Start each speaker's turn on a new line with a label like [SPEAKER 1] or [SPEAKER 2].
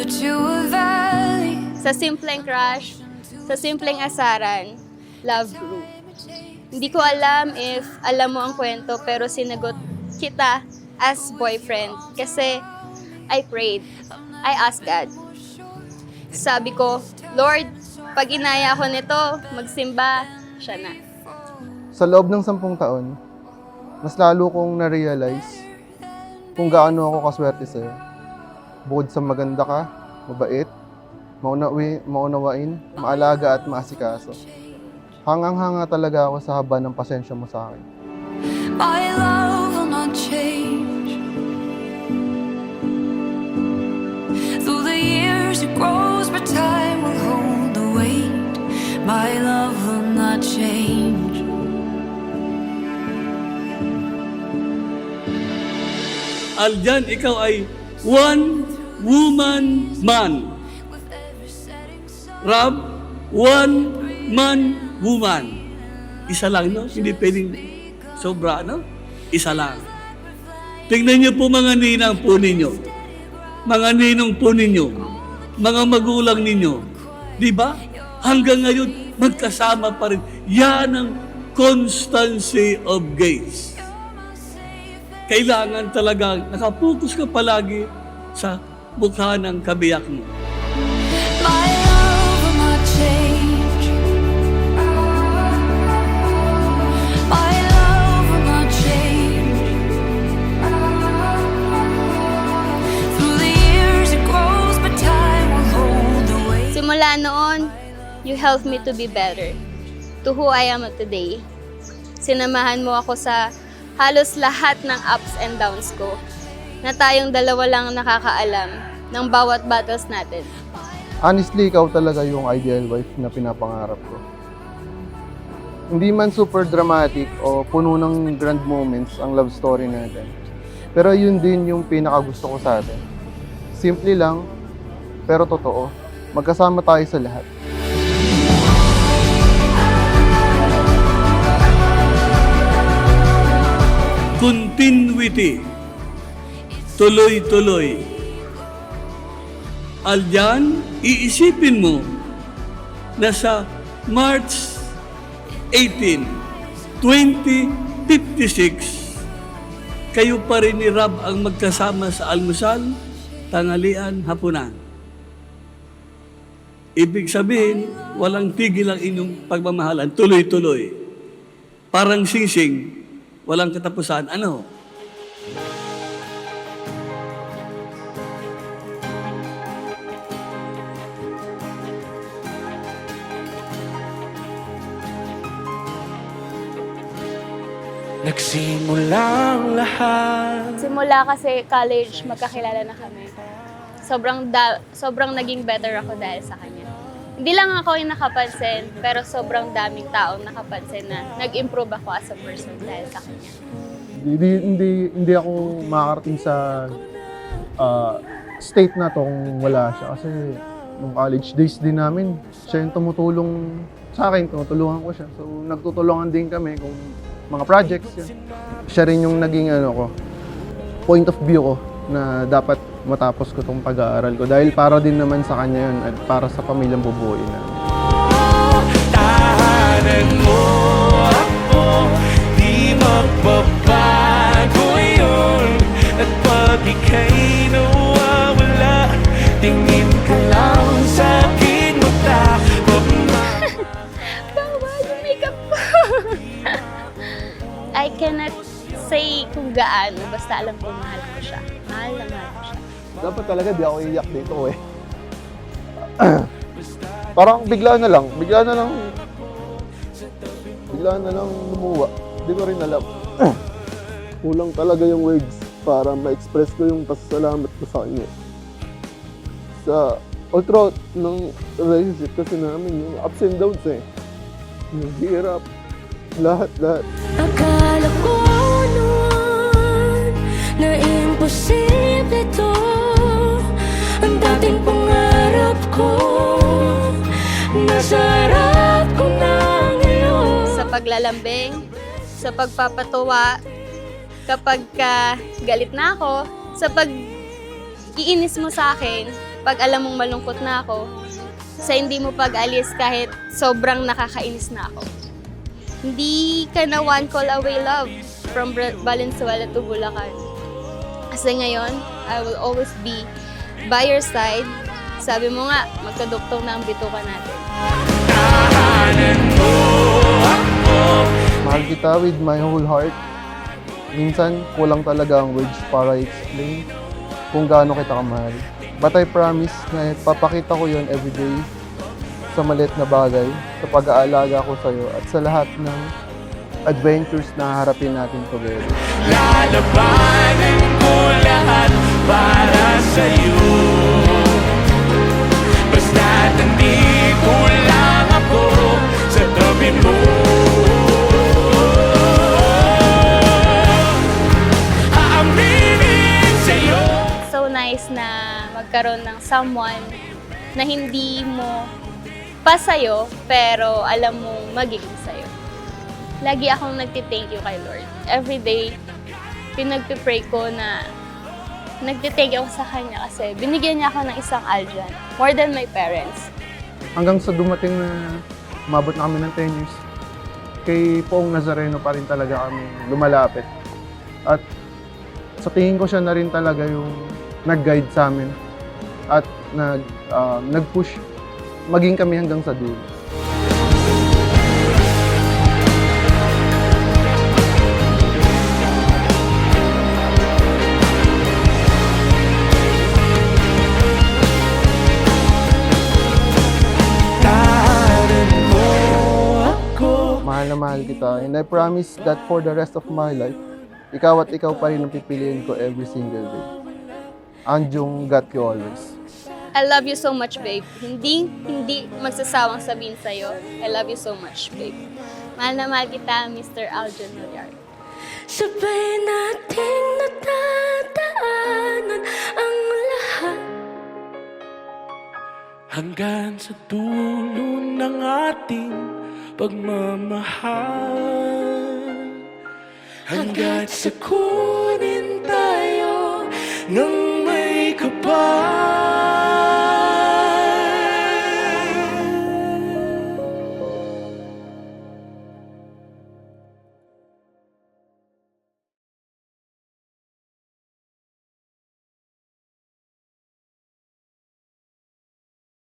[SPEAKER 1] to a valley.
[SPEAKER 2] Sa simpleng crush, sa simpleng asaran, love grew. Hindi ko alam if alam mo ang kwento, pero sinagot kita as boyfriend. Kasi I prayed. I asked God. Sabi ko, Lord, pag inaya ako nito, magsimba, siya na.
[SPEAKER 3] Sa loob ng 10 taon, mas lalo kong na-realize kung gaano ako kaswerte sa'yo. Bukod sa maganda ka, mabait, maunawain, maalaga at maasikaso. Hangang-hanga talaga ako sa haba ng pasensya mo sa akin.
[SPEAKER 1] My love will not change. Through the years it grows, but time will hold the weight. My love will not change.
[SPEAKER 4] Aljan, ikaw ay one woman man. Rob, one man woman. Isa lang, no? Hindi pwedeng sobra, no? Isa lang. Tingnan niyo po mga ninang po ninyo. Mga ninong po ninyo. Mga magulang ninyo. Di ba? Hanggang ngayon, magkasama pa rin. Yan ang constancy of gaze. Kailangan talaga nakapokus ka palagi sa mukha ng kabiyak mo.
[SPEAKER 1] My love will not change. My love will not change. Through the years it grows, but time will hold the weight.
[SPEAKER 2] Simula noon, you helped me to be better, to who I am today. Sinamahan mo ako sa halos lahat ng ups and downs ko, na tayong dalawa lang nakakaalam ng bawat battles natin.
[SPEAKER 3] Honestly, ikaw talaga yung ideal wife na pinapangarap ko. Hindi man super dramatic o puno ng grand moments ang love story natin. Pero yun din yung pinakagusto ko sa atin. Simple lang, pero totoo. Magkasama tayo sa lahat.
[SPEAKER 4] Continuity. Tuloy-tuloy. Aljan, iisipin mo na sa March 18, 2056, kayo pa rin ni Rob ang magkasama sa almusal, tanghalian, hapunan. Ibig sabihin, walang tigil ang inyong pagmamahalan, tuloy-tuloy. Parang sising, walang katapusan. Ano?
[SPEAKER 5] Nagsimula ang lahat.
[SPEAKER 2] Simula kasi college, magkakilala na kami. Sobrang naging better ako dahil sa kanya. Hindi lang ako yung nakapansin, pero sobrang daming taong nakapansin na nag-improve ako as a person dahil sa kanya.
[SPEAKER 3] Hindi ako makakarating sa state na to kung wala siya. Kasi nung college days din namin, siya yung tumutulong sa akin, tinutulungan ko siya. So nagtutulungan din kami kung mga projects yan. Siya rin yung naging point of view ko na dapat matapos ko tong pag-aaral ko. Dahil para din naman sa kanya yun at para sa pamilyang bubuoy namin.
[SPEAKER 5] Tahanan mo ako, di magbabago yun. At pag ika'y nawawala, tingin ka lang sa aking mata.
[SPEAKER 2] Bawal yung makeup ko! I cannot say kung gaano, basta alam ko mahal ko siya. Mahal na mahal ko siya.
[SPEAKER 3] Dapat talaga di ako iiyak dito eh. Parang bigla na lang lumuwa. Hindi ko rin alam. Kulang talaga yung words para ma-express ko yung pasasalamat ko sa kanya. Sa all throughout ng relationship kasi namin, yung ups and downs eh. Yung hirap, lahat.
[SPEAKER 1] Akala ko noon na imposible to. Ang dating pangarap ko, nasa harap ko na ngayon.
[SPEAKER 2] Sa paglalambing, sa pagpapatuwa, kapag galit na ako, sa pag-iinis mo sa akin, pag alam mong malungkot na ako, sa hindi mo pag-alis kahit sobrang nakakainis na ako. Hindi ka na one call away, love, from Valenzuela to Bulacan. Kasi ngayon, I will always be by your side. Sabi mo nga, magkaduktong na ang bituka natin.
[SPEAKER 3] Mahal kita with my whole heart. Minsan, kulang talaga ang words para i-explain kung gaano kita kamahal. But I promise na papakita ko yon everyday sa maliit na bagay, sa pag-aalaga ko sa'yo at sa lahat ng adventures na harapin natin together.
[SPEAKER 5] Lalabanan ko lahat para sa'yo. Basta't nandito lang ako sa tabi mo. Aaminin sa'yo.
[SPEAKER 2] So nice na magkaroon ng someone na hindi mo pa sa'yo, pero alam mong magiging sa'yo. Lagi akong nagti-thank you kay Lord. Every day, pinagpipray ko na nagti-thank you ako sa Kanya kasi binigyan niya ako ng isang Aljan, more than my parents.
[SPEAKER 3] Hanggang sa dumating na umabot na kami ng 10 years, kay Poong Nazareno pa rin talaga kami lumalapit. At sa tingin ko siya na rin talaga yung nag-guide sa amin at nag-push maging kami hanggang sa dulo. Mahal na mahal kita, and I promise that for the rest of my life, ikaw at ikaw pa rin ang pipiliin ko every single day. Anjong got you always.
[SPEAKER 2] I love you so much, babe. Hindi magsasawang sabihin sa'yo, I love you so much, babe. Mahal na mahal kita, Mr. Aljan Villar.
[SPEAKER 1] Sabay nating natadaanan ang lahat.
[SPEAKER 5] Hanggang sa dulo ng ating pagmamahal. Hanggat sa kunin